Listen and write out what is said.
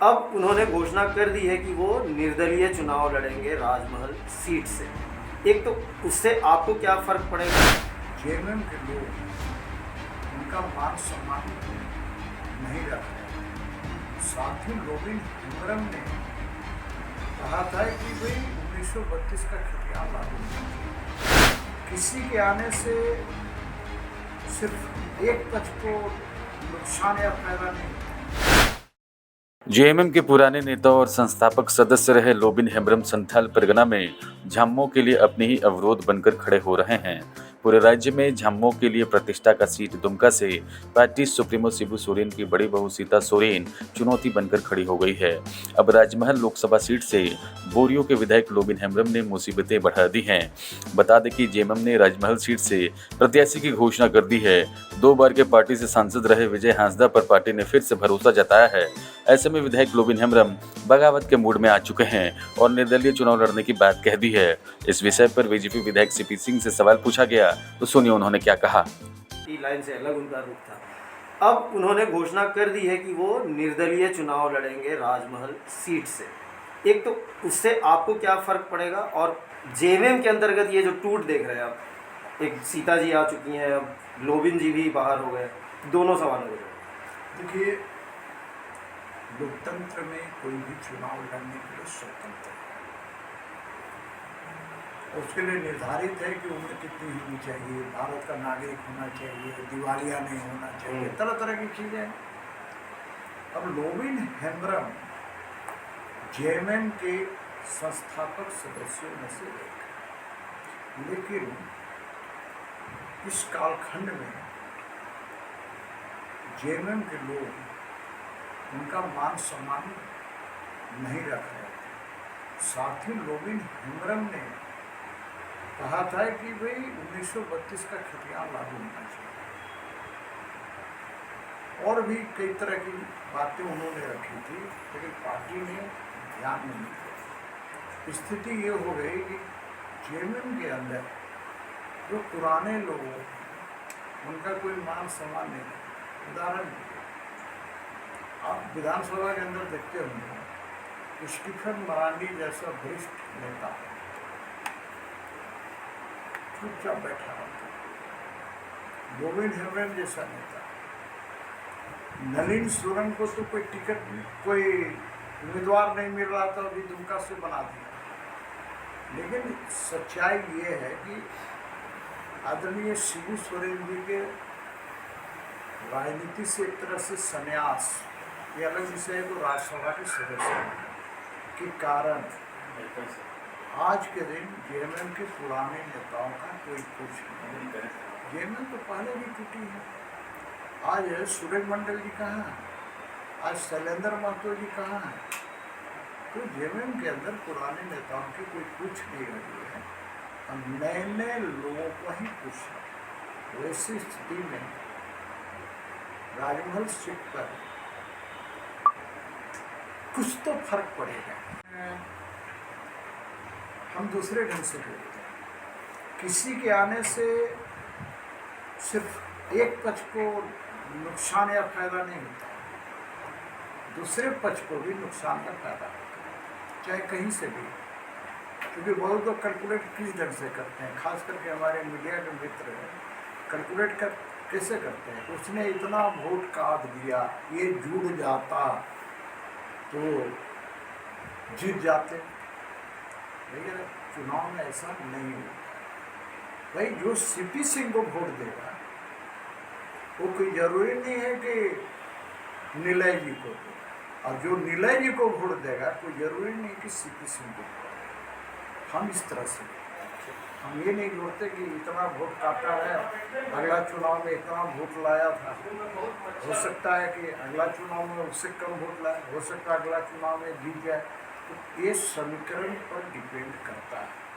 अब उन्होंने घोषणा कर दी है कि वो निर्दलीय चुनाव लड़ेंगे राजमहल सीट से। एक तो उससे आपको क्या फ़र्क पड़ेगा? जेएमएम के लोग उनका मान सम्मान नहीं रख रहे। साथ ही लोबिन हेम्ब्रम ने कहा था कि भाई 1932 का खतियान लागू नहीं। किसी के आने से सिर्फ एक पक्ष को नुकसान या फायदा नहीं। जेएमएम के पुराने नेता और संस्थापक सदस्य रहे लोबिन हेम्ब्रम संथाल परगना में झामुमो के लिए अपने ही अवरोध बनकर खड़े हो रहे हैं। पूरे राज्य में झामुमो के लिए प्रतिष्ठा का सीट दुमका से पार्टी सुप्रीमो शिबू सोरेन की बड़ी बहू सीता सोरेन चुनौती बनकर खड़ी हो गई है। अब राजमहल लोकसभा सीट से बोरियो के विधायक लोबिन हेम्ब्रम ने मुसीबतें बढ़ा दी हैं। बता दें कि जेएमएम ने राजमहल सीट से प्रत्याशी की घोषणा कर दी है। 2 बार के पार्टी से सांसद रहे विजय हांसदा पर पार्टी ने फिर से भरोसा जताया है। ऐसे में विधायक लोबिन हेम्ब्रम बगावत के मूड में आ चुके हैं और निर्दलीय चुनाव लड़ने की बात कह दी है। इस विषय पर बीजेपी विधायक सीपी सिंह से सवाल पूछा गया तो सुनिए उन्होंने क्या कहा। लाइन से अलग उनका रुख था। अब उन्होंने घोषणा कर दी है कि वो निर्दलीय चुनाव लड़ेंगे राजमहल सीट से। एक तो उससे आपको क्या फ़र्क पड़ेगा? और जेएमएम के अंतर्गत ये जो टूट देख रहे हैं आप, एक सीता जी आ चुकी हैं, अब लोबिन जी भी बाहर हो गए, दोनों सवालों को देखिए, लोकतंत्र में कोई भी चुनाव लड़ने के लिए स्वतंत्र है। उसके लिए निर्धारित है कि उम्र कितनी होनी चाहिए, भारत का नागरिक होना चाहिए, दिवालिया नहीं होना चाहिए, तरह तरह की चीज़ें। अब लोबिन हेम्ब्रम जेएमएम के संस्थापक सदस्यों में से एक, लेकिन इस कालखंड में जेएमएम के लोग उनका मान सम्मान नहीं रख रहे थे। साथ ही लोबिन हेम्ब्रम ने कहा था कि भाई 1932 का खतियान लागू होना चाहिए, और भी कई तरह की बातें उन्होंने रखी थी, लेकिन पार्टी ने ध्यान नहीं दिया। स्थिति ये हो गई कि जेएमएम के अंदर जो पुराने लोग उनका कोई मान सम्मान नहीं। उदाहरण आप विधानसभा के अंदर देखते होंगे, स्टीफन मरांडी जैसा वरिष्ठ नेता चुपचाप बैठा रहता, लोबिन हेम्ब्रम जैसा नेता, नलिन सोरेन को तो कोई टिकट, कोई उम्मीदवार नहीं मिल रहा था, अभी दुमका से बना दिया। लेकिन सच्चाई ये है कि आदरणीय शिबू सोरेन जी के राजनीति से एक तरह से संन्यास, ये अलग विषय है, तो राज्यसभा के सदस्य के कारण आज के दिन जेएमएम के पुराने नेताओं का कोई कुछ नहीं। जेएमएम तो पहले भी टूटी है। आज सूरज मंडल जी कहाँ हैं? आज शैलेंद्र महतो जी कहाँ हैं? तो जेएमएम के अंदर पुराने नेताओं की कोई कुछ नहीं रही है, और नए नए लोगों को ही कुछ है। वैसी स्थिति में राजमहल सीट पर कुछ तो फर्क पड़ेगा। हम दूसरे ढंग से बोलते हैं, किसी के आने से सिर्फ एक पक्ष को नुकसान या फायदा नहीं होता, दूसरे पक्ष को भी नुकसान या फायदा होता है, चाहे कहीं से भी। क्योंकि बहुत लोग कैलकुलेट किस ढंग से करते हैं, खास करके हमारे मीडिया के मित्र कैलकुलेट कर कैसे करते हैं, उसने इतना वोट काट दिया, ये जुड़ जाता तो जीत जाते। लेकिन चुनाव में ऐसा नहीं होता। भाई जो सीपी सिंह को वोट देगा वो कोई जरूरी नहीं है कि निलय जी को दे, और जो निलय जी को वोट देगा कोई जरूरी नहीं कि सीपी सिंह को दे। हम इस तरह से हम ये नहीं जोड़ते कि इतना वोट काटा है, अगला चुनाव में इतना वोट लाया था, हो सकता है कि अगला चुनाव में उससे कम वोट लाए, हो सकता है अगला चुनाव में जीत जाए। तो ये समीकरण पर डिपेंड करता है।